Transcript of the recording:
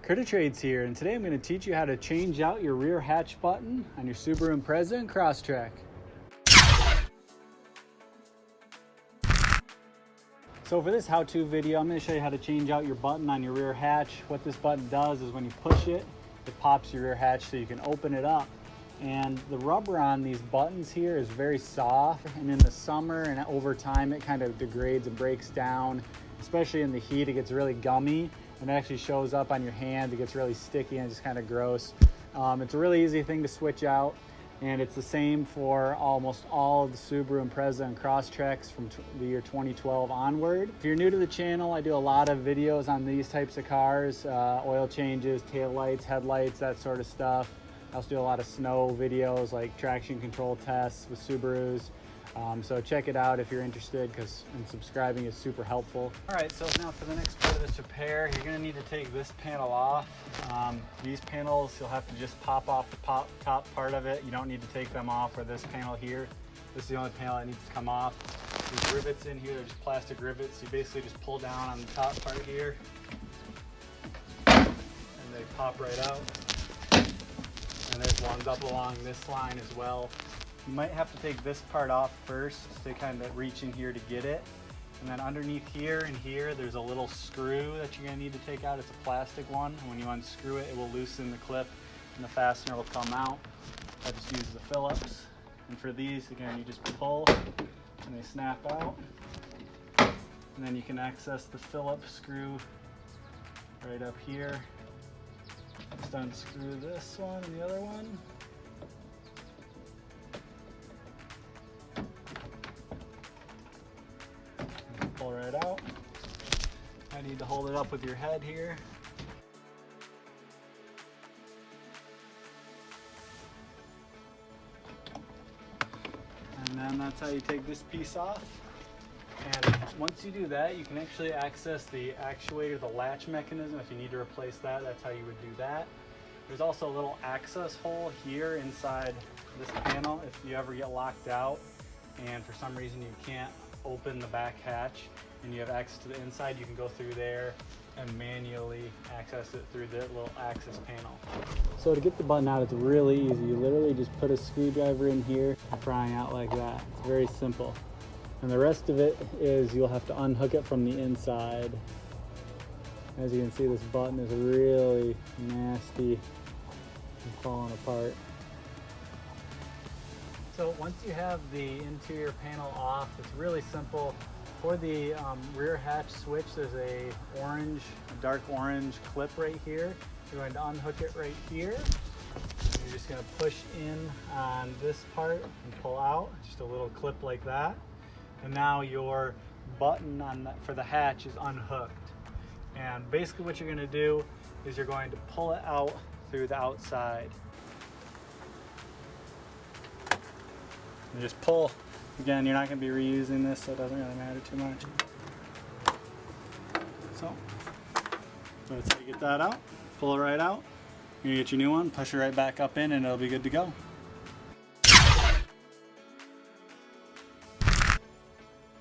Critter Trades here, and today I'm going to teach you how to change out your rear hatch button on your Subaru Impreza and Crosstrek. So for this how-to video, I'm going to show you how to change out your button on your rear hatch. What this button does is when you push it, it pops your rear hatch so you can open it up. And the rubber on these buttons here is very soft, and in the summer and over time it kind of degrades and breaks down. Especially in the heat, it gets really gummy and it actually shows up on your hand. It gets really sticky and it's just kind of gross. It's a really easy thing to switch out, and it's the same for almost all of the Subaru Impreza and Crosstreks from the year 2012 onward. If you're new to the channel, I do a lot of videos on these types of cars, oil changes, tail lights, headlights, that sort of stuff. I also do a lot of snow videos like traction control tests with Subarus. So check it out if you're interested, and subscribing is super helpful. All right, so now for the next part of this repair, you're gonna need to take this panel off. These panels, you'll have to just pop off the top part of it. You don't need to take them off, or this panel here. This is the only panel that needs to come off. These rivets in here are just plastic rivets. You basically just pull down on the top part here, and they pop right out. And there's ones up along this line as well. You might have to take this part off first to kind of reach in here to get it. And then underneath here and here, there's a little screw that you're gonna need to take out. It's a plastic one. And when you unscrew it, it will loosen the clip and the fastener will come out. I just use the Phillips. And for these, again, you just pull and they snap out. And then you can access the Phillips screw right up here. Just unscrew this one and the other one. Pull right out. I need to hold it up with your head here. And then that's how you take this piece off. And once you do that, you can actually access the actuator, the latch mechanism. If you need to replace that, that's how you would do that. There's also a little access hole here inside this panel if you ever get locked out and for some reason you can't open the back hatch and you have access to the inside, you can go through there and manually access it through the little access panel. So to get the button out, it's really easy. You literally just put a screwdriver in here and prying out like that. It's very simple. And the rest of it is you'll have to unhook it from the inside. As you can see, this button is really nasty and falling apart. So once you have the interior panel off, it's really simple. For the rear hatch switch, there's a dark orange clip right here. You're going to unhook it right here. And you're just going to push in on this part and pull out, just a little clip like that. And now your button for the hatch is unhooked. And basically what you're going to do is you're going to pull it out through the outside. And just pull. Again, you're not going to be reusing this, so it doesn't really matter too much. So that's how you get that out. Pull it right out. You're going to get your new one, push it right back up in, and it'll be good to go.